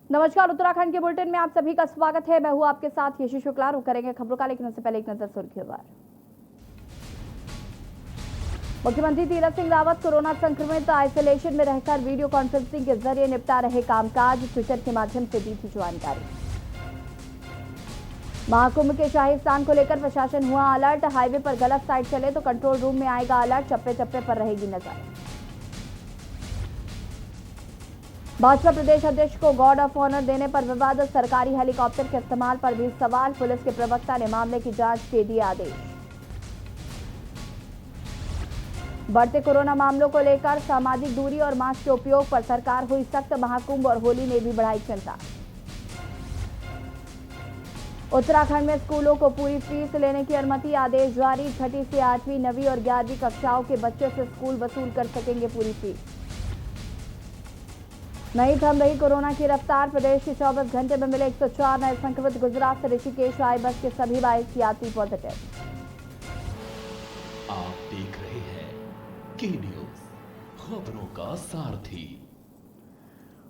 नमस्कार, उत्तराखंड के बुलेटिन में आप सभी का स्वागत है। मैं हूं आपके साथ यशी शुक्ला। रुक करेंगे खबरों का, लेकिन उससे पहले एक नजर सुर्खियों पर। मुख्यमंत्री तीरथ सिंह रावत कोरोना संक्रमित आइसोलेशन में रहकर वीडियो कॉन्फ्रेंसिंग के जरिए निपटा रहे कामकाज, ट्विटर के माध्यम से दी थी जानकारी। महाकुंभ के शाही स्नान को लेकर प्रशासन हुआ अलर्ट। हाईवे पर गलत साइड चले तो कंट्रोल रूम में आएगा अलर्ट। चप्पे चप्पे पर रहेगी नजर। भाजपा प्रदेश अध्यक्ष को गार्ड ऑफ ऑनर देने पर विवाद। सरकारी हेलीकॉप्टर के इस्तेमाल पर भी सवाल। पुलिस के प्रवक्ता ने मामले की जांच के दिए आदेश। बढ़ते कोरोना मामलों को लेकर सामाजिक दूरी और मास्क के उपयोग पर सरकार हुई सख्त। महाकुंभ और होली ने भी बढ़ाई चिंता। उत्तराखंड में स्कूलों को पूरी फीस लेने की अनुमति, आदेश जारी। 6ठी से 8वीं, 9वीं और 11वीं कक्षाओं के बच्चे से स्कूल वसूल कर सकेंगे पूरी फीस। नहीं थम रही कोरोना की रफ्तार। प्रदेश के 24 घंटे में मिले 104 नए संक्रमित। गुजरात से ऋषिकेश आए बस के सभी 22 यात्री पॉजिटिव। आप देख रहे हैं के न्यूज, खबरों का सारथी।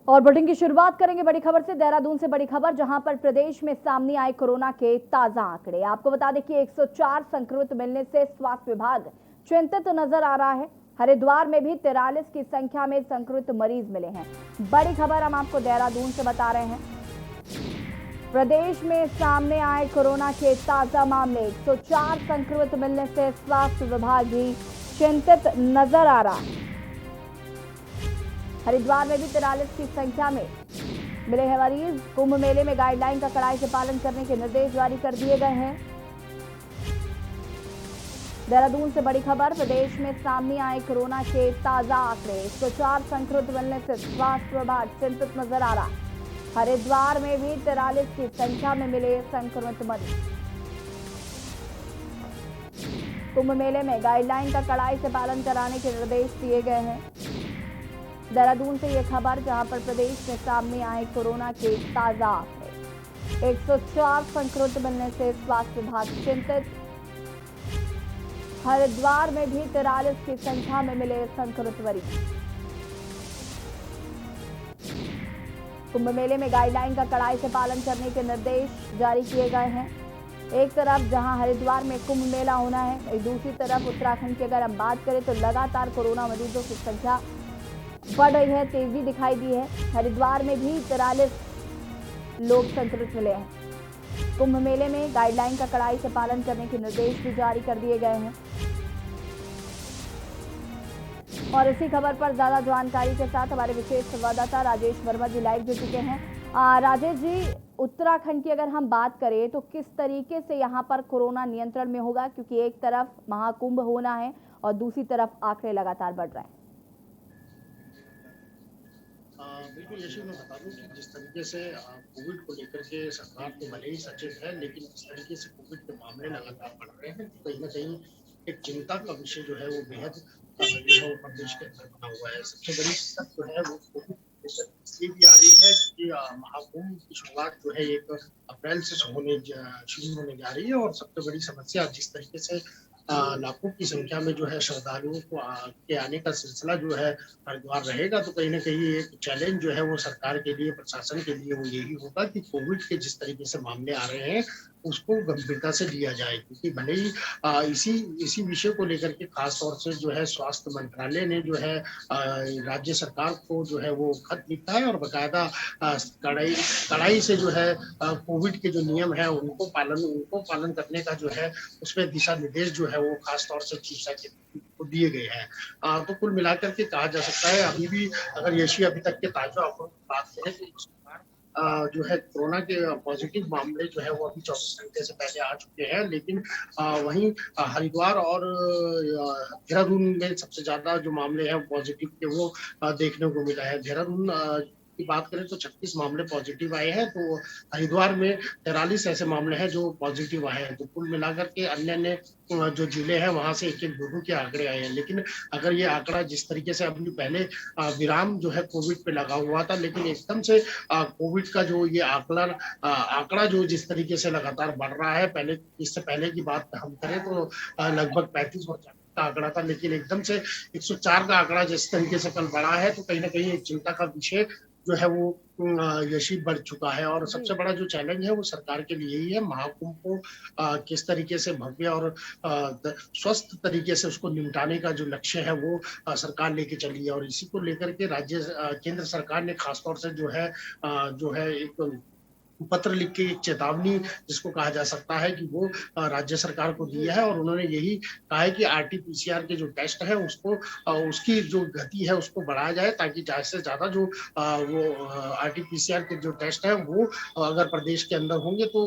और बुलेटिन की शुरुआत करेंगे बड़ी खबर से। देहरादून से बड़ी खबर, जहां पर प्रदेश में सामने आए कोरोना के ताजा आंकड़े। आपको बता दें कि 104 संक्रमित मिलने से स्वास्थ्य विभाग चिंतित नजर आ रहा है। हरिद्वार में भी 43 की संख्या में संक्रमित मरीज मिले हैं। बड़ी खबर हम आपको देहरादून से बता रहे हैं। प्रदेश में सामने आए कोरोना के ताजा मामले। 104 संक्रमित मिलने से स्वास्थ्य विभाग भी चिंतित नजर आ रहा है। हरिद्वार में भी 43 की संख्या में मिले हैं मरीज। कुंभ मेले में गाइडलाइन का कड़ाई से पालन करने के निर्देश जारी कर दिए गए हैं। देहरादून से बड़ी खबर, प्रदेश में सामने आए कोरोना के ताजा आंकड़े। 104 संक्रमित मिलने से स्वास्थ्य विभाग चिंतित नजर आ रहा है। हरिद्वार में भी 43 की संख्या में मिले संक्रमित मरीज। कुंभ मेले में गाइडलाइन का कड़ाई से पालन कराने के निर्देश दिए गए हैं। देहरादून से यह खबर, जहां पर प्रदेश में सामने आए कोरोना के ताजा आंकड़े। 104 संक्रमित मिलने से स्वास्थ्य विभाग चिंतित। हरिद्वार में भी 43 की संख्या में मिले संक्रमित मरीज। कुंभ मेले में गाइडलाइन का कड़ाई से पालन करने के निर्देश जारी किए गए हैं। एक तरफ जहां हरिद्वार में कुंभ मेला होना है, वहीं दूसरी तरफ उत्तराखंड की अगर हम बात करें तो लगातार कोरोना मरीजों की संख्या बढ़ रही है, तेजी दिखाई दी है। हरिद्वार में भी 43 लोग संक्रमित मिले हैं। कुंभ मेले में गाइडलाइन का कड़ाई से पालन करने के निर्देश भी जारी कर दिए गए हैं। और इसी खबर पर ज्यादा जानकारी के साथ हमारे विशेष संवाददाता राजेश वर्मा जी लाइव जुड़ चुके हैं। राजेश जी, उत्तराखंड की अगर हम बात करें तो किस तरीके से यहाँ पर कोरोना नियंत्रण में होगा, क्योंकि एक तरफ महाकुंभ होना है और दूसरी तरफ आंकड़े लगातार बढ़ रहे हैं। बिल्कुल यशी, मैं बता दूं कि जिस तरीके से कोविड को लेकर के सरकार तो भले ही सचेत है, लेकिन जिस तरीके से कोविड के मामले लगातार बढ़ रहे हैं, तो कहीं ना कहीं एक चिंता का विषय जो है वो बेहद जो है वो प्रदेश के अंदर बना हुआ है। सबसे बड़ी दिक्कत जो है वो कोविड इसलिए भी आ रही है कि महाकुंभ की शुरुआत जो है 1 अप्रैल से शुरू होने जा रही है, और सबसे बड़ी समस्या जिस तरीके से लाखों की संख्या में जो है श्रद्धालुओं को के आने का सिलसिला जो है हरिद्वार रहेगा, तो कहीं ना कहीं एक चैलेंज जो है वो सरकार के लिए, प्रशासन के लिए वो यही होगा कि कोविड के जिस तरीके से मामले आ रहे हैं उसको गंभीरता से लिया जाए। क्योंकि भले ही इसी इसी विषय को लेकर के खास तौर से जो है स्वास्थ्य मंत्रालय ने जो है राज्य सरकार को जो है वो खत लिखा है, और बकायदा कड़ाई से जो है कोविड के जो नियम है उनको पालन करने का जो है उसमें दिशा निर्देश जो है वो खास तौर से चीफ सेक्रेटरी को दिए गए हैं। तो कुल मिलाकर के कहा जा सकता है, अभी भी अगर यशी अभी तक के ताजा आंकड़ों की बात करें तो जो है कोरोना के पॉजिटिव मामले जो है वो अभी 24 घंटे से पहले आ चुके हैं, लेकिन वहीं हरिद्वार और देहरादून में सबसे ज्यादा जो मामले हैं पॉजिटिव के वो देखने को मिला है। देहरादून की बात करें तो 36 मामले पॉजिटिव आए हैं, तो हरिद्वार में 43 ऐसे मामले हैं जो पॉजिटिव आए हैं। तो कुल मिलाकर के अन्य जो जिले हैं वहां से 1-1, 2-2 के आंकड़े आए हैं। लेकिन अगर ये आंकड़ा जिस तरीके से अभी पहले विराम जो है कोविड पे लगा हुआ था, लेकिन एकदम से कोविड का जो ये आंकड़ा जो जिस तरीके से लगातार बढ़ रहा है, पहले इससे पहले की बात हम करें तो लगभग 35 और 40 का आंकड़ा था, लेकिन एकदम से 104 का आंकड़ा जिस तरीके से कल बढ़ा है, तो कहीं ना कहीं एक चिंता का विषय जो है वो यशी बढ़ चुका है। और जी। सबसे बड़ा जो चैलेंज है वो सरकार के लिए ही है। महाकुंभ को किस तरीके से भव्य और स्वस्थ तरीके से उसको निपटाने का जो लक्ष्य है वो सरकार लेके चली है। और इसी को लेकर के केंद्र सरकार ने खासतौर से जो है एक पत्र लिख के एक चेतावनी जिसको कहा जा सकता है कि वो राज्य सरकार को जी। दिया है। और उन्होंने यही कहा है कि आरटी-पीसीआर के जो टेस्ट है उसको उसकी जो गति है उसको बढ़ाया जाए, ताकि ज़्यादा से ज़्यादा जो वो आरटी-पीसीआर के जो टेस्ट है वो अगर प्रदेश के अंदर होंगे तो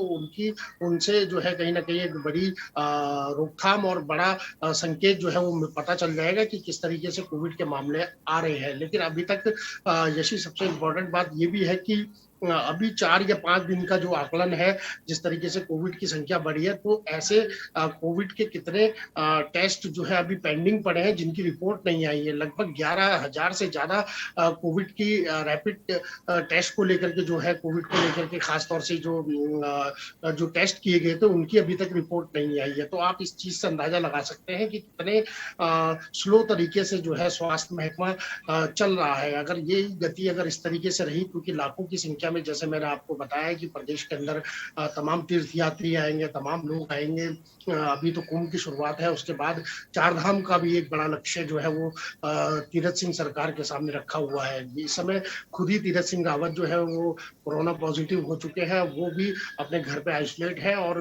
उनसे जो है कहीं न कहीं एक बड़ी रोकथाम और बड़ा संकेत जो है वो पता चल जाएगा कि किस तरीके से कोविड के मामले आ रहे हैं। लेकिन अभी तक यशी सबसे इम्पोर्टेंट बात ये भी है कि अभी 4 या 5 दिन का जो आकलन है, जिस तरीके से कोविड की संख्या बढ़ी है, तो ऐसे कोविड के कितने टेस्ट जो है अभी पेंडिंग पड़े हैं जिनकी रिपोर्ट नहीं आई है। लगभग 11,000 से ज़्यादा कोविड की रैपिड टेस्ट को लेकर के जो है कोविड को लेकर के खास तौर से जो टेस्ट किए गए थे उनकी अभी तक रिपोर्ट नहीं आई है। तो आप इस चीज़ से अंदाज़ा लगा सकते हैं कि कितने स्लो तरीके से जो है स्वास्थ्य महकमा चल रहा है। अगर ये गति अगर इस तरीके से रही, क्योंकि लाखों की संख्या में जैसे मैंने आपको बताया कि प्रदेश के अंदर तमाम तीर्थ यात्री आएंगे, तमाम लोग आएंगे। अभी तो कुंभ की शुरुआत है, उसके बाद चार धाम का भी एक बड़ा लक्ष्य जो है वो तीरथ सिंह सरकार के सामने रखा हुआ है। इस समय खुद ही तीरथ सिंह रावत जो है वो कोरोना पॉजिटिव हो चुके हैं, वो भी अपने घर पे आइसोलेट है। और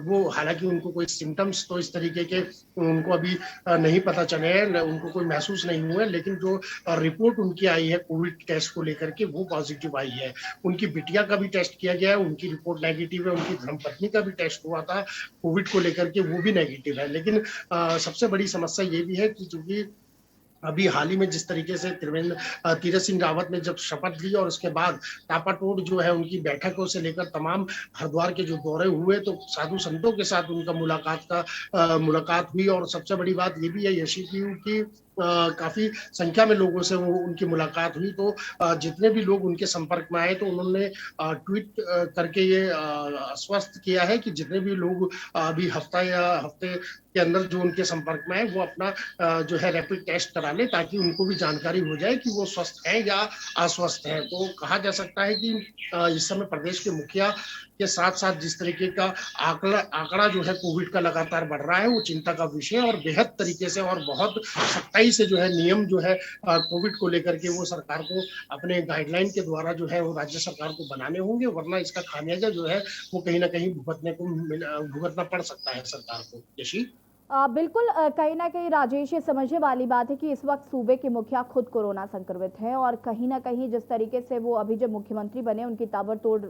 वो हालांकि उनको कोई सिम्टम्स तो इस तरीके के उनको अभी नहीं पता चले हैं, उनको कोई महसूस नहीं हुए, लेकिन जो रिपोर्ट उनकी आई है कोविड टेस्ट को लेकर के वो पॉजिटिव आई है। उनकी बिटिया का भी टेस्ट किया गया है, उनकी रिपोर्ट नेगेटिव है। उनकी धर्मपत्नी का भी टेस्ट हुआ था कोविड को लेकर के, वो भी नेगेटिव है। लेकिन सबसे बड़ी समस्या ये भी है कि चूंकि अभी हाल ही में जिस तरीके से तीरथ सिंह रावत ने जब शपथ ली और उसके बाद तापाटोड़ जो है उनकी बैठकों से लेकर तमाम हरिद्वार के जो दौरे हुए, तो साधु संतों के साथ उनका मुलाकात हुई। और सबसे बड़ी बात ये भी है यशी की काफी संख्या में लोगों से वो उनकी मुलाकात हुई। तो जितने भी लोग उनके संपर्क में आए तो उन्होंने ट्वीट करके ये आश्वस्त किया है कि जितने भी लोग अभी हफ्ते के अंदर जो उनके संपर्क में आए वो अपना जो है रैपिड टेस्ट करा ले, ताकि उनको भी जानकारी हो जाए कि वो स्वस्थ है या अस्वस्थ है। तो कहा जा सकता है कि इस समय प्रदेश के मुखिया के साथ साथ जिस तरीके का आंकड़ा जो है कोविड का लगातार बढ़ रहा है वो चिंता का विषय है। और बेहद तरीके से और बहुत सख्ताई से जो है नियम जो है कोविड को लेकर के वो सरकार को अपने गाइडलाइन के द्वारा जो है वो राज्य सरकार को बनाने होंगे, वरना इसका खामियाजा जो है वो कहीं ना कहीं भुगतना पड़ सकता है सरकार को। यशी बिल्कुल, कहीं न कहीं राजेश, ये समझने वाली बात है कि इस वक्त सूबे के मुखिया खुद कोरोना संक्रमित हैं और कहीं न कहीं जिस तरीके से वो अभी जब मुख्यमंत्री बने उनकी ताबड़तोड़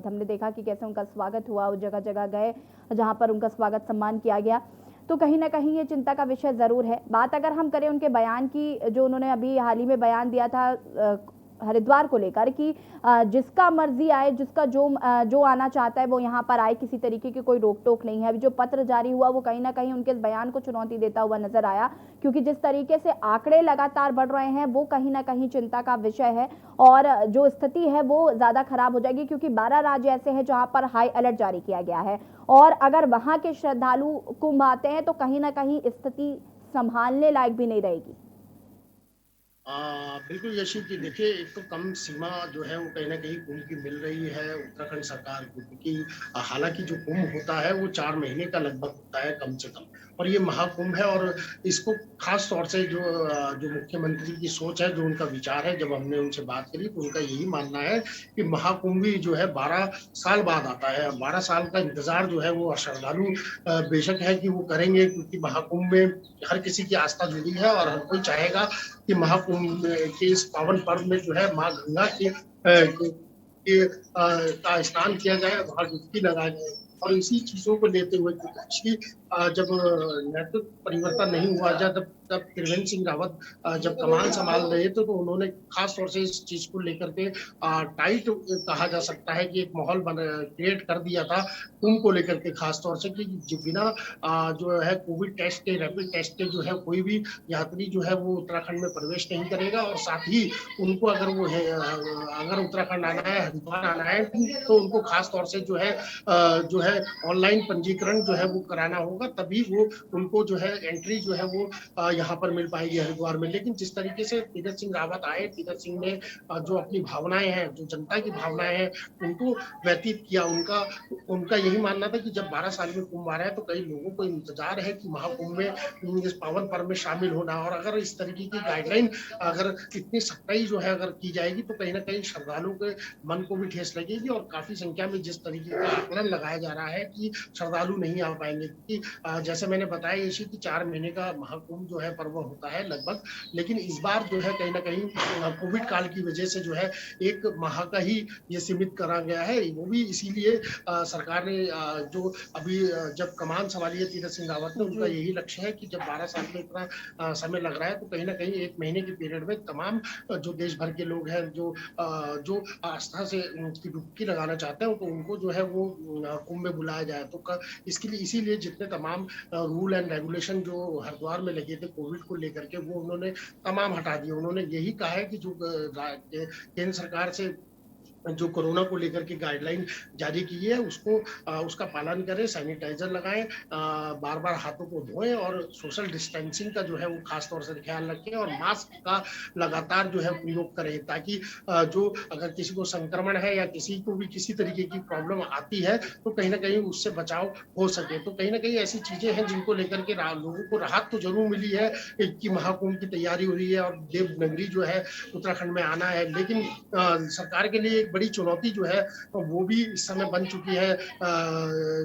हमने देखा कि कैसे उनका स्वागत हुआ, वो जगह-जगह गए जहाँ पर उनका स्वागत सम्मान किया गया। तो कहीं न कहीं ये चिंता का विषय ज़रूर है। बात अगर हम करें उनके बयान की, जो उन्होंने अभी हाल ही में बयान दिया था हरिद्वार को लेकर कि जिसका मर्जी आए, जिसका जो आना चाहता है वो यहाँ पर आए, किसी तरीके की कोई रोक टोक नहीं है। अभी जो पत्र जारी हुआ वो कहीं ना कहीं उनके इस बयान को चुनौती देता हुआ नजर आया, क्योंकि जिस तरीके से आंकड़े लगातार बढ़ रहे हैं वो कहीं ना कहीं चिंता का विषय है और जो स्थिति है वो ज्यादा खराब हो जाएगी, क्योंकि 12 राज्य ऐसे हैं जहां पर हाई अलर्ट जारी किया गया है और अगर वहां के श्रद्धालु कुंभ आते हैं तो कहीं ना कहीं स्थिति संभालने लायक भी नहीं रहेगी। बिल्कुल यशी की देखिए, एक तो कम सीमा जो है वो कहीं ना कहीं कुंभ की मिल रही है उत्तराखंड सरकार को, क्योंकि हालांकि जो कुंभ होता है वो 4 महीने का लगभग होता है कम से कम, और ये महाकुंभ है। और इसको खास तौर से जो मुख्यमंत्री की सोच है, जो उनका विचार है, जब हमने उनसे बात करी तो उनका यही मानना है कि महाकुंभ भी जो है 12 साल बाद आता है। 12 साल का इंतजार जो है वो श्रद्धालु बेशक है कि वो करेंगे, क्योंकि महाकुंभ में हर किसी की आस्था जुड़ी है और हर कोई चाहेगा कि महाकुंभ के इस पावन पर्व में जो है माँ गंगा का स्नान किया जाए, वहां डुबकी लगाया जाए। और इसी चीजों को लेते हुए जब नेतृत्व परिवर्तन नहीं हुआ, जब त्रिवेंद्र सिंह रावत जब कमान संभाल रहे थे, तो उन्होंने खास तौर से इस चीज को लेकर के टाइट कहा जा सकता है कि एक माहौल क्रिएट कर दिया था कुंभ को लेकर के, खास तौर से कि बिना जो है कोविड टेस्ट के, रैपिड टेस्ट के जो है कोई भी यात्री जो है वो उत्तराखंड में प्रवेश नहीं करेगा। और साथ ही उनको अगर उत्तराखंड आना है, हरिद्वार आना है, तो उनको खास तौर से जो है ऑनलाइन पंजीकरण जो है वो कराना होगा। होगा, तभी वो उनको जो है एंट्री जो है वो यहाँ पर मिल पाएगी हरिद्वार में। लेकिन जिस तरीके से तीरथ सिंह रावत आए, तीरथ सिंह ने जो अपनी भावनाएं हैं, जो जनता की भावनाएं हैं, उनको व्यतीत किया। उनका उनका यही मानना था कि जब 12 साल में कुंभ आ रहा है तो कई लोगों को इंतजार है कि महाकुंभ में इस पावन पर्व में शामिल होना। और अगर इस तरीके की गाइडलाइन अगर इतनी सख्ताई जो है अगर की जाएगी तो कहीं ना कहीं श्रद्धालुओं के मन को भी ठेस लगेगी। और काफी संख्या में जिस तरीके का आकलन लगाया जा रहा है कि श्रद्धालु नहीं आ पाएंगे, क्योंकि जैसे मैंने बताया इसी कि 4 महीने का महाकुंभ जो है पर्व होता है लगभग। लेकिन इस बार जो है कहीं ना कहीं कोविड काल की वजह से जो है 1 माह का ही ये सीमित करा गया है। वो भी इसीलिए सरकार ने जो अभी जब कमान संभाली है तीरथ सिंह रावत ने, उनका यही लक्ष्य है कि जब 12 साल में इतना समय लग रहा है तो कहीं ना कहीं 1 महीने के पीरियड में तमाम जो देश भर के लोग हैं जो आस्था से की डुबकी लगाना चाहते हैं तो उनको जो है वो कुंभ में बुलाया जाए। तो इसके लिए इसीलिए जितने तमाम रूल एंड रेगुलेशन जो हरिद्वार में लगे थे कोविड को लेकर के, वो उन्होंने तमाम हटा दिए। उन्होंने यही कहा है कि जो केंद्र सरकार से जो कोरोना को लेकर के गाइडलाइन जारी की है उसका पालन करें, सैनिटाइजर लगाएं, बार बार हाथों को धोएं और सोशल डिस्टेंसिंग का जो है वो खास तौर से ख्याल रखें और मास्क का लगातार जो है प्रयोग करें, ताकि जो अगर किसी को संक्रमण है या किसी को भी किसी तरीके की प्रॉब्लम आती है तो कहीं ना कहीं उससे बचाव हो सके। तो कहीं ना कहीं ऐसी चीजें हैं जिनको लेकर के लोगों को राहत तो जरूर मिली है कि महाकुंभ की तैयारी हो रही है और देवनगरी जो है उत्तराखंड में आना है। लेकिन सरकार के लिए बड़ी चुनौती जो है वो भी इस समय बन चुकी है,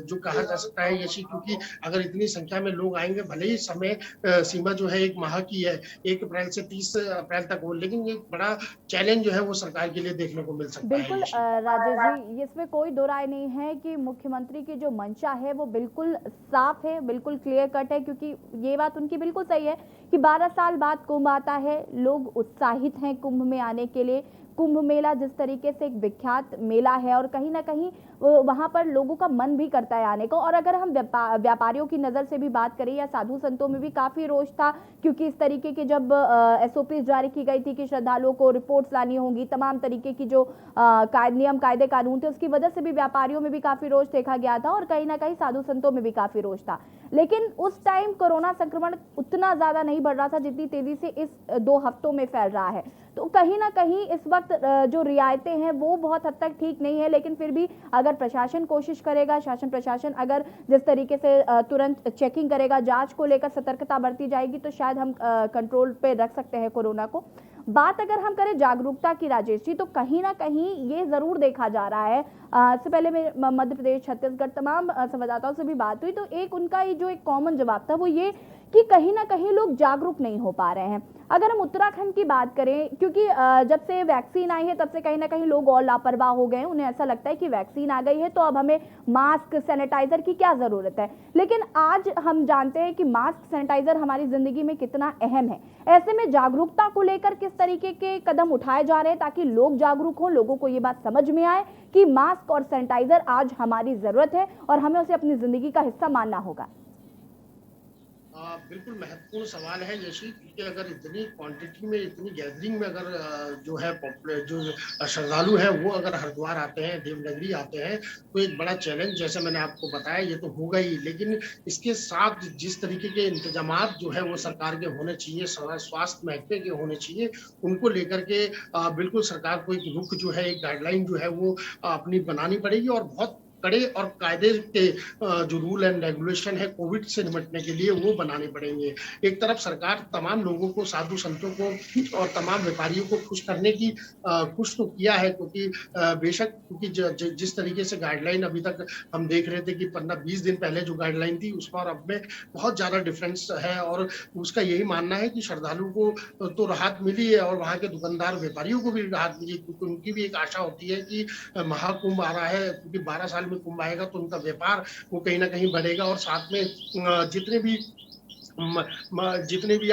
जो कहा जा सकता है यशी, क्योंकि अगर इतनी संख्या में लोग आएंगे, भले ही समय सीमा जो है 1 माह की है, 1 अप्रैल से 30 अप्रैल तक हो, लेकिन एक बड़ा चैलेंज जो है वो सरकार के लिए देखने को मिल सकता है। बिल्कुल राजेश जी, इसमें कोई दो राय नहीं है कि मुख्यमंत्री की जो मंशा है वो बिल्कुल साफ है, बिल्कुल क्लियर कट है, क्योंकि ये बात उनकी बिल्कुल सही है कि 12 साल बाद कुंभ आता है, लोग उत्साहित हैं कुंभ में आने के लिए। कुंभ मेला जिस तरीके से एक विख्यात मेला है और कहीं ना कहीं वहां पर लोगों का मन भी करता है आने को। और अगर हम व्यापारियों की नज़र से भी बात करें या साधु संतों में भी काफ़ी रोष था, क्योंकि इस तरीके की जब SOPs जारी की गई थी कि श्रद्धालुओं को रिपोर्ट्स लानी होंगी, तमाम तरीके की जो नियम कायदे कानून थे, उसकी वजह से भी व्यापारियों में भी काफ़ी रोष देखा गया था और कहीं ना कहीं साधु संतों में भी काफ़ी रोष था। लेकिन उस टाइम कोरोना संक्रमण उतना ज़्यादा नहीं बढ़ रहा था जितनी तेज़ी से इस 2 हफ्तों में फैल रहा है। तो कहीं ना कहीं इस वक्त जो रियायतें हैं वो बहुत हद तक ठीक नहीं है, लेकिन फिर भी अगर प्रशासन कोशिश करेगा, शासन प्रशासन अगर जिस तरीके से तुरंत चेकिंग करेगा, जांच को लेकर सतर्कता बरती जाएगी तो शायद हम कंट्रोल पे रख सकते हैं कोरोना को। बात अगर हम करें जागरूकता की राजेश जी, तो कहीं ना कहीं ये जरूर देखा जा रहा है, इससे पहले मैं मध्य प्रदेश, छत्तीसगढ़ तमाम संवाददाताओं से भी बात हुई, तो एक उनका ही जो एक कॉमन जवाब था वो ये कि कहीं ना कहीं लोग जागरूक नहीं हो पा रहे हैं। अगर हम उत्तराखंड की बात करें, क्योंकि जब से वैक्सीन आई है तब से कहीं ना कहीं लोग और लापरवाह हो गए हैं, उन्हें ऐसा लगता है कि वैक्सीन आ गई है तो अब हमें मास्क सैनिटाइजर की क्या जरूरत है। लेकिन आज हम जानते हैं कि मास्क सैनिटाइजर हमारी जिंदगी में कितना अहम है। ऐसे में जागरूकता को लेकर किस तरीके के कदम उठाए जा रहे हैं ताकि लोग जागरूक हों, लोगों को ये बात समझ में आए कि मास्क और सैनिटाइजर आज हमारी जरूरत है और हमें उसे अपनी जिंदगी का हिस्सा मानना होगा। बिल्कुल महत्वपूर्ण सवाल है यशी, क्योंकि अगर इतनी क्वांटिटी में, इतनी गैदरिंग में अगर जो है जो श्रद्धालु हैं वो अगर हरिद्वार आते हैं, देवनगरी आते हैं, तो एक बड़ा चैलेंज, जैसे मैंने आपको बताया, ये तो होगा ही। लेकिन इसके साथ जिस तरीके के इंतजामात जो है वो सरकार के होने चाहिए, स्वास्थ्य महकमे के होने चाहिए, उनको लेकर के बिल्कुल सरकार को एक रुख जो है, एक गाइडलाइन जो है वो अपनी बनानी पड़ेगी और बहुत कड़े और कायदे के जो रूल एंड रेगुलेशन है कोविड से निपटने के लिए वो बनाने पड़ेंगे। एक तरफ सरकार तमाम लोगों को, साधु संतों को और तमाम व्यापारियों को खुश करने की कुछ तो किया है, क्योंकि बेशक क्योंकि जिस तरीके से गाइडलाइन अभी तक हम देख रहे थे कि 15-20 दिन पहले जो गाइडलाइन थी उसमें और अब में बहुत ज्यादा डिफरेंस है। और उसका यही मानना है कि श्रद्धालुओं को तो राहत मिली है और वहाँ के दुकानदार व्यापारियों को भी राहत मिली, क्योंकि उनकी भी एक आशा होती है कि महाकुंभ आ रहा है, क्योंकि 12 साल में कुंभ आएगा तो उनका व्यापार वो कहीं ना कहीं बढ़ेगा और साथ में जितने भी जितने भी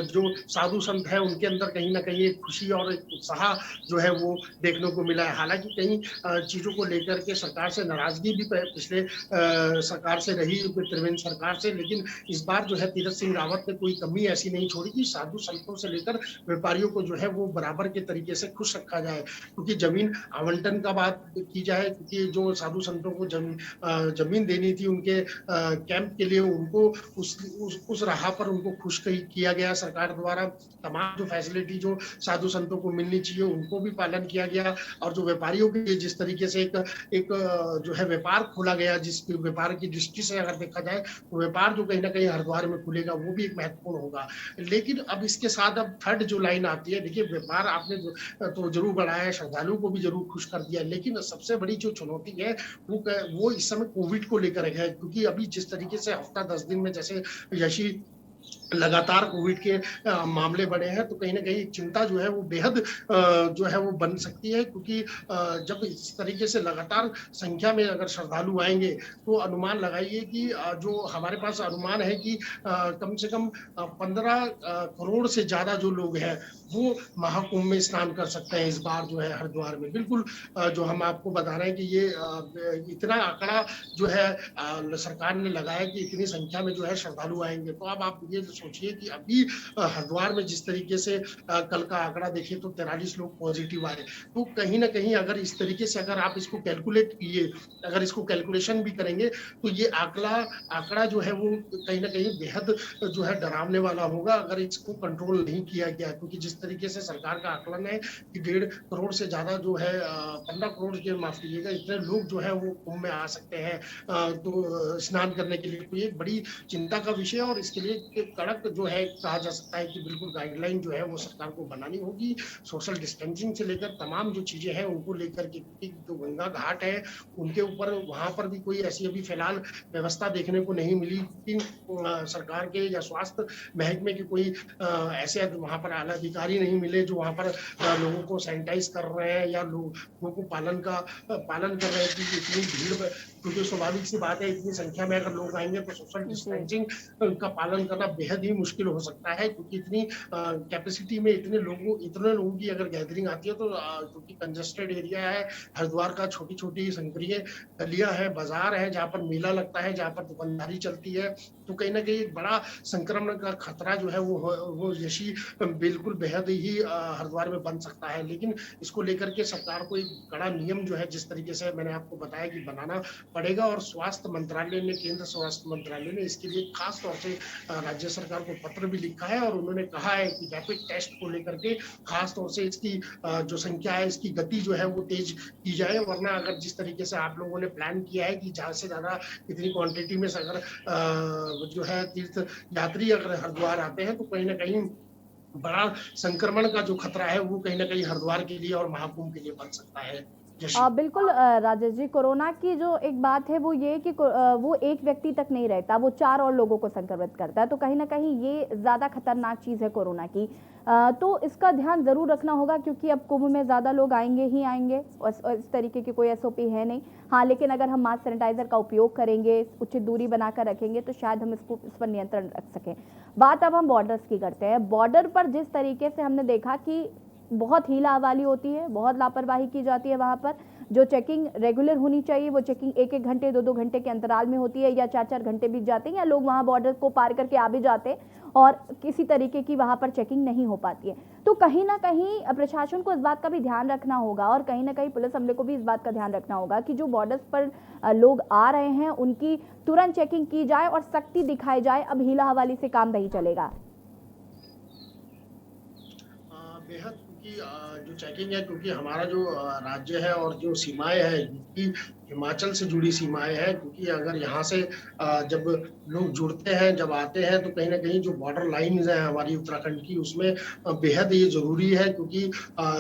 जो साधु संत हैं उनके अंदर कहीं ना कहीं एक खुशी और एक उत्साह जो है वो देखने को मिला है। हालांकि कई चीजों को लेकर के सरकार से नाराजगी भी पिछले सरकार से रही, त्रिवेंद्र सरकार से, लेकिन इस बार जो है तीरथ सिंह रावत ने कोई कमी ऐसी नहीं छोड़ी कि साधु संतों से लेकर व्यापारियों को जो है वो बराबर के तरीके से खुश रखा जाए। क्योंकि जमीन आवंटन का बात की जाए, क्योंकि जो साधु संतों को जमीन देनी थी उनके कैंप के लिए, उनको उस राह पर उनको खुश किया गया सरकार द्वारा। तमाम जो फैसिलिटी जो साधु संतों को मिलनी चाहिए उनको भी पालन किया गया। और जो व्यापारियों के लिए जिस तरीके से एक जो है व्यापार खोला गया, जिस व्यापार की दृष्टि से अगर देखा जाए तो व्यापार जो कहीं ना कहीं हरिद्वार में खुलेगा वो भी एक महत्वपूर्ण होगा। लेकिन अब इसके साथ अब थर्ड जो लाइन आती है, देखिए व्यापार आपने तो जरूर बढ़ाया है, श्रद्धालुओं को भी जरूर खुश कर दिया, लेकिन सबसे बड़ी जो चुनौती है वो इस समय कोविड को लेकर है। क्योंकि अभी जिस तरीके से हफ्ता 10 दिन में जैसे यशी लगातार कोविड के मामले बढ़े हैं, तो कहीं ना कहीं चिंता जो है वो बेहद जो है वो बन सकती है। क्योंकि जब इस तरीके से लगातार संख्या में अगर श्रद्धालु आएंगे तो अनुमान लगाइए कि जो हमारे पास अनुमान है कि कम से कम 15 करोड़ से ज्यादा जो लोग हैं वो महाकुंभ में स्नान कर सकते हैं इस बार जो है हरिद्वार में। बिल्कुल जो हम आपको बता रहे हैं कि ये इतना आंकड़ा जो है सरकार ने लगाया कि इतनी संख्या में जो है श्रद्धालु आएंगे। तो अब आप ये सोचिए कि अभी हरिद्वार में जिस तरीके से कल का आंकड़ा देखें तो 43 लोग पॉजिटिव आए, तो कहीं ना कहीं अगर इस तरीके से अगर आप इसको कैलकुलेट किए, अगर इसको कैलकुलेशन भी करेंगे तो ये आंकड़ा जो है वो कहीं ना कहीं बेहद जो है डरावने वाला होगा अगर इसको कंट्रोल नहीं किया गया। क्योंकि जिस तरीके से सरकार का आकलन है कि 1.5 करोड़ से ज्यादा जो है 15 करोड़ के, माफ कीजिएगा, इतने लोग जो है वो कुंभ में आ सकते हैं तो स्नान करने के लिए। तो ये बड़ी चिंता का विषय है और इसके लिए कड़क जो है कहा जा सकता है कि बिल्कुल गाइडलाइन जो है वो सरकार को बनानी होगी। सोशल डिस्टेंसिंग से लेकर तमाम जो चीजें हैं उनको लेकर के, जो गंगा घाट है उनके ऊपर वहां पर भी कोई ऐसी अभी फिलहाल व्यवस्था देखने को नहीं मिली कि सरकार के या स्वास्थ्य महकमे के कोई ऐसे वहां पर आला अधिकारी नहीं मिले जो वहां पर लोगों को सैनिटाइज कर रहे हैं या लोगों को पालन कर रहे हैं कि इतनी भीड़, क्योंकि स्वाभाविक सी बात है इतनी संख्या में अगर लोग आएंगे तो सोशल डिस्टेंसिंग का पालन करना बेहद ही मुश्किल हो सकता है। क्योंकि इतनी कैपेसिटी में इतने लोगों की अगर गैदरिंग आती है तो क्योंकि कंजेस्टेड एरिया है हरिद्वार का, छोटी छोटी संक्रिय गलियां है, बाजार है जहाँ पर मेला लगता है, जहाँ पर दुकानदारी चलती है, तो कहीं ना कहीं एक बड़ा संक्रमण का खतरा जो है वो यशी बिल्कुल बेहद ही हरिद्वार में बन सकता है। लेकिन इसको लेकर के सरकार को एक कड़ा नियम जो है जिस तरीके से मैंने आपको बताया कि बनाना पड़ेगा। और स्वास्थ्य मंत्रालय ने, केंद्र स्वास्थ्य मंत्रालय ने इसके लिए खास तौर से राज्य सरकार को पत्र भी लिखा है और उन्होंने कहा है कि रैपिड टेस्ट को लेकर के खास तौर से इसकी जो संख्या है, इसकी गति जो है वो तेज की जाए। वरना अगर जिस तरीके से आप लोगों ने प्लान किया है कि ज्यादा से ज्यादा इतनी क्वांटिटी में अगर जो है तीर्थ यात्री अगर हरिद्वार आते हैं तो कहीं ना कहीं बड़ा संक्रमण का जो खतरा है वो कहीं ना कहीं हरिद्वार के लिए और महाकुंभ के लिए बन सकता है। बिल्कुल राजेश जी, कोरोना की जो एक बात है वो ये कि वो एक व्यक्ति तक नहीं रहता, वो 4 और लोगों को संक्रमित करता है। तो कहीं ना कहीं ये ज़्यादा खतरनाक चीज़ है कोरोना की। तो इसका ध्यान ज़रूर रखना होगा क्योंकि अब कुंभ में ज़्यादा लोग आएंगे ही आएंगे और इस तरीके की कोई एसओपी है नहीं। हाँ, लेकिन अगर हम मास्क सैनिटाइजर का उपयोग करेंगे, उचित दूरी बनाकर रखेंगे तो शायद हम इस पर नियंत्रण रख सकें। बात अब हम बॉर्डर्स की करते हैं। बॉर्डर पर जिस तरीके से हमने देखा कि बहुत हीला हवाली होती है, बहुत लापरवाही की जाती है, वहाँ पर जो चेकिंग रेगुलर होनी चाहिए वो चेकिंग 1-1 घंटे 2-2 घंटे के अंतराल में होती है या 4-4 घंटे बीत जाते हैं या लोग वहाँ बॉर्डर को पार करके आ भी जाते हैं और किसी तरीके की वहाँ पर चेकिंग नहीं हो पाती है। तो कहीं ना कहीं प्रशासन को इस बात का भी ध्यान रखना होगा और कहीं ना कहीं पुलिस अमले को भी इस बात का ध्यान रखना होगा कि जो बॉर्डर्स पर लोग आ रहे हैं उनकी तुरंत चेकिंग की जाए और सख्ती दिखाई जाए। अब हीला हवाली से काम नहीं चलेगा। बेहद जो चेकिंग है, क्योंकि हमारा जो राज्य है और जो सीमाएं है यूपी हिमाचल से जुड़ी सीमाएं हैं, क्योंकि अगर यहाँ से जब लोग जुड़ते हैं, जब आते हैं तो कहीं ना कहीं जो बॉर्डर लाइन्स हैं हमारी उत्तराखंड की उसमें बेहद ये जरूरी है। क्योंकि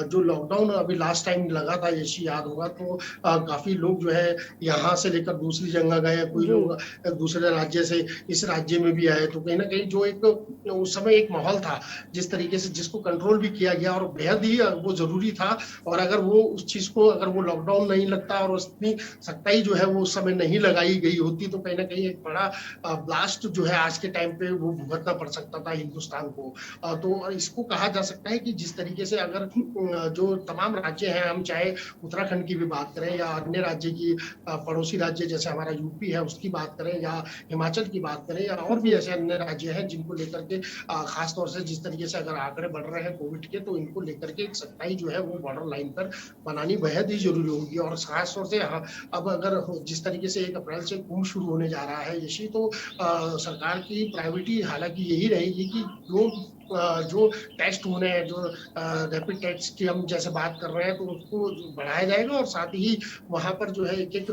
जो लॉकडाउन अभी लास्ट टाइम लगा था, यशी याद होगा, तो काफी लोग जो है यहाँ से लेकर दूसरी जगह गए, कोई लोग दूसरे राज्य से इस राज्य में भी आए। तो कहीं ना कहीं जो एक उस समय एक माहौल था जिस तरीके से जिसको कंट्रोल भी किया गया और बेहद बेहद ही वो जरूरी था। और अगर वो उस चीज को, अगर वो लॉकडाउन नहीं लगता और उसकी सख्ताई जो है वो उस समय नहीं लगाई गई होती, तो कहीं ना कहीं एक बड़ा ब्लास्ट जो है आज के टाइम पे वो भुगतना पड़ सकता था हिंदुस्तान को। तो इसको कहा जा सकता है कि जिस तरीके से अगर जो तमाम राज्य हैं, हम चाहे उत्तराखंड की भी बात करें या अन्य राज्य की, पड़ोसी राज्य जैसे हमारा यूपी है उसकी बात करें, या हिमाचल की बात करें, या और भी ऐसे अन्य राज्य हैं जिनको लेकर के खास तौर से जिस तरीके से अगर आंकड़े बढ़ रहे हैं कोविड के, तो इनको लेकर के एक सख्ताई जो है वो बॉर्डर लाइन पर बनानी बेहद ही जरूरी होगी। और खास तौर से अब अगर जिस तरीके से 1 अप्रैल से कुंभ शुरू होने जा रहा है यशी, तो सरकार की प्रायोरिटी हालांकि यही रहेगी कि जो टेस्ट होने हैं, जो रैपिड टेस्ट की हम जैसे बात कर रहे हैं, तो उसको बढ़ाया जाएगा। और साथ ही वहां पर जो है एक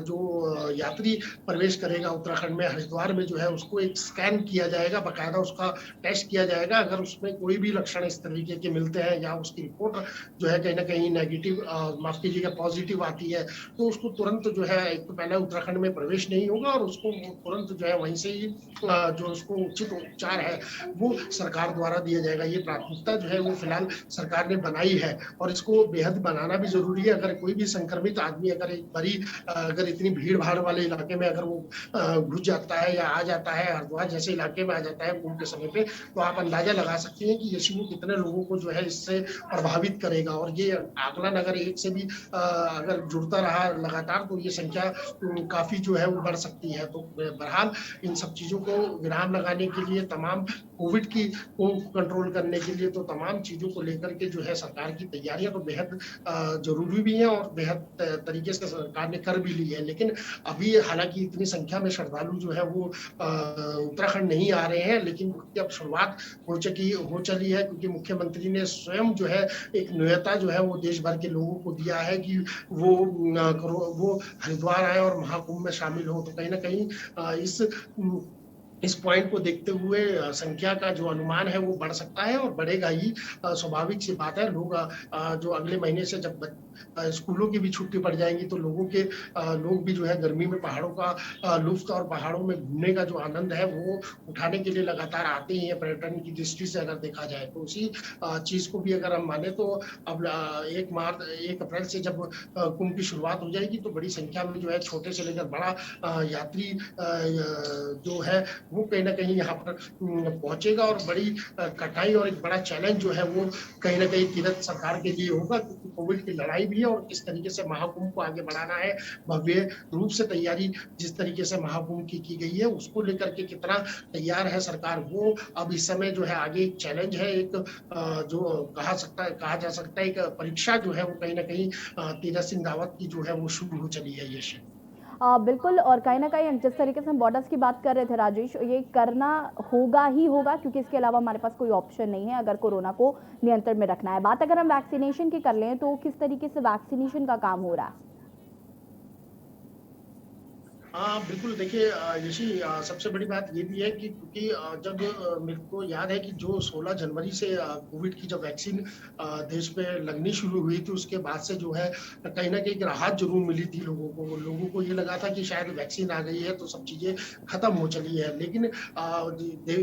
जो यात्री प्रवेश करेगा उत्तराखंड में, हरिद्वार में जो है उसको एक स्कैन किया जाएगा, बाकायदा उसका टेस्ट किया जाएगा। अगर उसमें कोई भी लक्षण इस तरीके के मिलते हैं या उसकी रिपोर्ट जो है कहीं ना कहीं नेगेटिव, माफ कीजिएगा, पॉजिटिव आती है, तो उसको तुरंत जो है, एक तो पहले उत्तराखंड में प्रवेश नहीं होगा और उसको तुरंत जो है वहीं से ही जो उसको उचित उपचार है वो सरकार द्वारा दिया जाएगा। ये प्राथमिकता जो है वो फिलहाल सरकार ने बनाई है और इसको बेहद बनाना भी जरूरी है। अगर कोई भी संक्रमित आदमी अगर एक बड़ी अगर इतनी भीड़ भाड़ वाले इलाके में अगर वो घुस जाता है या आ जाता है, हरिद्वार जैसे इलाके में आ जाता है कुंभ के समय पे, तो आप अंदाजा लगा सकते हैं कि यशी कितने लोगों को जो है इससे प्रभावित करेगा। और ये आकलन अगर एक से भी अगर जुड़ता रहा लगातार, तो ये संख्या काफी जो है वो बढ़ सकती है। तो बहरहाल इन सब चीजों को विराम लगाने के लिए, तमाम कोविड की को कंट्रोल करने के लिए, तो तमाम चीजों को लेकर के जो है सरकार की तैयारियां तो बेहद जरूरी भी हैं और बेहद तरीके से सरकार ने कर भी ली है। लेकिन अभी हालांकि इतनी संख्या में श्रद्धालु जो है वो उत्तराखंड नहीं आ रहे हैं, लेकिन अब शुरुआत हो चली है, क्योंकि मुख्यमंत्री ने स्वयं जो है एक न्योता जो है वो देश भर के लोगों को दिया है कि वो हरिद्वार आए और महाकुंभ में शामिल हो। तो कहीं ना कहीं इस पॉइंट को देखते हुए संख्या का जो अनुमान है वो बढ़ सकता है और बढ़ेगा ही। स्वाभाविक सी बात है। लोग जो अगले महीने से जब स्कूलों की भी छुट्टी पड़ जाएंगी, तो लोग भी जो है गर्मी में पहाड़ों का लुत्फ और पहाड़ों में घूमने का जो आनंद है वो उठाने के लिए लगातार आते ही है। पर्यटन की दृष्टि से अगर देखा जाए तो उसी चीज को भी अगर हम माने, तो अब 1 अप्रैल से जब कुंभ की शुरुआत हो जाएगी, तो बड़ी संख्या में जो है छोटे से लेकर बड़ा यात्री जो है वो कहीं ना कहीं यहाँ पर पहुंचेगा। और बड़ी कठिनाई और एक बड़ा चैलेंज जो है वो कहीं ना कहीं तीरथ सरकार के लिए होगा, क्योंकि कोविड की लड़ाई भी है और किस तरीके से महाकुंभ को आगे बढ़ाना है। भव्य रूप से तैयारी जिस तरीके से महाकुंभ की गई है, उसको लेकर के कितना तैयार है सरकार, वो अब इस समय जो है आगे एक चैलेंज है। एक जो कहा जा सकता है एक परीक्षा जो है वो कहीं ना कहीं तीरथ सिंह रावत की जो है वो शुरू हो चली है। ये बिल्कुल। और कहीं ना कहीं जिस तरीके से हम बॉर्डर्स की बात कर रहे थे राजेश, ये करना होगा ही होगा, क्योंकि इसके अलावा हमारे पास कोई ऑप्शन नहीं है अगर कोरोना को नियंत्रण में रखना है। बात अगर हम वैक्सीनेशन की कर लें, तो किस तरीके से वैक्सीनेशन का काम हो रहा है? हाँ बिल्कुल। देखिए यशी, सबसे बड़ी बात ये भी है कि क्योंकि जब मेरे को याद है कि जो 16 जनवरी से कोविड की जब वैक्सीन देश में लगनी शुरू हुई थी, उसके बाद से जो है कहीं ना कहीं राहत जरूर मिली थी लोगों को ये लगा था कि शायद वैक्सीन आ गई है तो सब चीजें खत्म हो चली है। लेकिन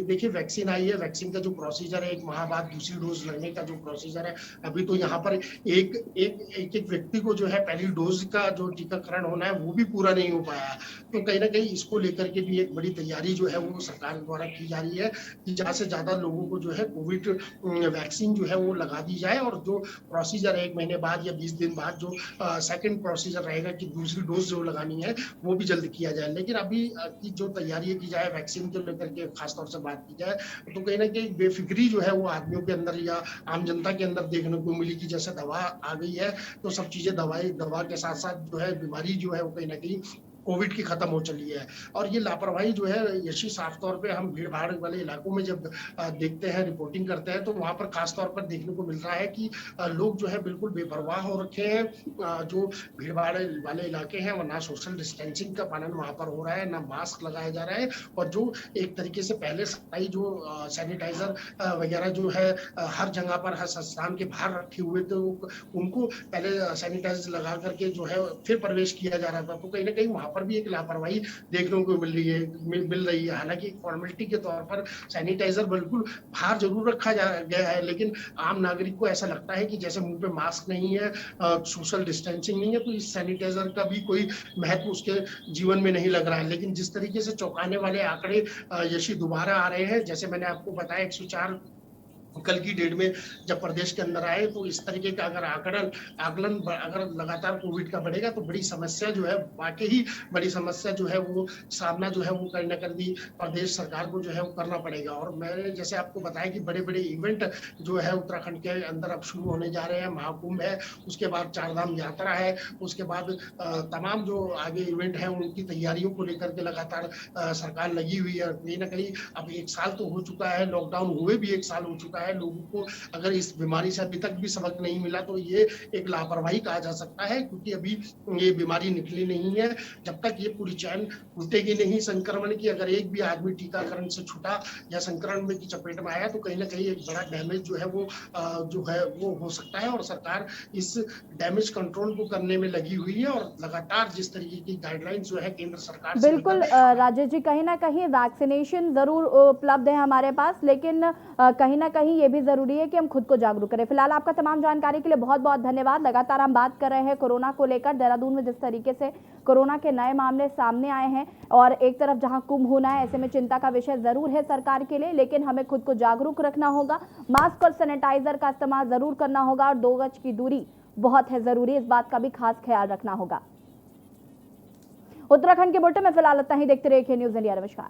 देखिए वैक्सीन आई है, वैक्सीन का जो प्रोसीजर है, 1 माह बाद दूसरी डोज लगने का जो प्रोसीजर है, अभी तो यहाँ पर एक व्यक्ति को जो है पहली डोज का जो टीकाकरण होना है वो भी पूरा नहीं हो पाया। तो कहीं ना कहीं इसको लेकर के भी एक बड़ी तैयारी जो है वो सरकार द्वारा की जा रही है कि ज्यादा से ज्यादा लोगों को जो है कोविड वैक्सीन जो है वो लगा दी जाए। और जो प्रोसीजर है 1 महीने बाद या 20 दिन बाद जो सेकंड प्रोसीजर रहेगा कि दूसरी डोज जो लगानी है वो भी जल्द किया जाए। लेकिन अभी की जो तैयारी की जाए वैक्सीन को लेकर के खासतौर से बात की जाए, तो कहीं ना कहीं बेफिक्री जो है वो आदमियों के अंदर या आम जनता के अंदर देखने को मिली कि जैसे दवा आ गई है तो सब चीजें दवा के साथ साथ जो है बीमारी जो है वो कहीं ना कहीं कोविड की खत्म हो चली है। और ये लापरवाही जो है यशी साफ तौर पे हम भीड़ भाड़ वाले इलाकों में जब देखते हैं, रिपोर्टिंग करते हैं, तो वहां पर खास तौर पर देखने को मिल रहा है कि लोग जो है बिल्कुल बेपरवाह हो रखे हैं। जो भीड़ भाड़ वाले इलाके हैं वह ना सोशल डिस्टेंसिंग का पालन वहां पर हो रहा है, ना मास्क लगाया जा रहा है। और जो एक तरीके से पहले सफाई जो सैनिटाइजर वगैरह जो है हर जगह पर हर संस्थान के बाहर रखे हुए थे, उनको पहले सैनिटाइजर लगा करके जो है फिर प्रवेश किया जा रहा था। तो कहीं ना कहीं वहां पर भी एक लापरवाही देखने को मिल रही है। हालांकि एक फॉर्मेलिटी के तौर पर सैनिटाइजर बिल्कुल बाहर जरूर रखा गया है, लेकिन आम नागरिक को ऐसा लगता है कि जैसे मुंह पे मास्क नहीं है, सोशल डिस्टेंसिंग नहीं है, तो इस सैनिटाइजर का भी कोई महत्व उसके जीवन में नहीं लग रहा है। लेकिन जिस तरीके से चौंकाने वाले आंकड़े यशी दोबारा आ रहे हैं, जैसे मैंने आपको बताया 104 कल की डेट में जब प्रदेश के अंदर आए, तो इस तरीके का अगर आकलन अगर लगातार कोविड का बढ़ेगा तो बड़ी समस्या जो है, वाकई ही बड़ी समस्या जो है वो सामना जो है वो कहीं ना कहीं प्रदेश सरकार को जो है वो करना पड़ेगा। और मैंने जैसे आपको बताया कि बड़े बड़े इवेंट जो है उत्तराखंड के अंदर अब शुरू होने जा रहे हैं। महाकुंभ है, उसके बाद चारधाम यात्रा है, उसके बाद तमाम जो आगे इवेंट है उनकी तैयारियों को लेकर के लगातार सरकार लगी हुई है। कहीं ना कहीं अब 1 साल तो हो चुका है, लॉकडाउन हुए भी 1 साल हो चुका है। लोगों को अगर इस बीमारी से अभी तक भी सबक नहीं मिला तो ये एक लापरवाही कहा जा सकता है, क्योंकि अभी ये बीमारी निकली नहीं है। जब तक ये पूरी चैन टूटेगी नहीं संक्रमण की, अगर एक भी आदमी टीकाकरण से छूटा या संक्रमण में की चपेट में आया, तो कहीं ना कहीं एक बड़ा डैमेज जो है वो हो सकता है। और सरकार इस डैमेज कंट्रोल को करने में लगी हुई है और लगातार जिस तरीके की गाइडलाइंस जो है केंद्र सरकार से बिल्कुल राजेश जी, कहीं ना कहीं वैक्सीनेशन जरूर उपलब्ध है हमारे पास, लेकिन कहीं ना कहीं ये भी जरूरी है कि हम खुद को जागरूक करें। फिलहाल आपका तमाम जानकारी के लिए बहुत बहुत धन्यवाद। लगातार हम बात कर रहे हैं कोरोना को लेकर। देहरादून में जिस तरीके से कोरोना के नए मामले सामने आए हैं और एक तरफ जहां कुंभ होना है, ऐसे में चिंता का विषय जरूर है सरकार के लिए, लेकिन हमें खुद को जागरूक रखना होगा। मास्क और सैनिटाइजर का इस्तेमाल जरूर करना होगा और 2 गज की दूरी बहुत है जरूरी, इस बात का भी खास ख्याल रखना होगा। उत्तराखंड के बुलेटिन में फिलहाल इतना ही। देखते रहिए के न्यूज़ इंडिया। नमस्कार।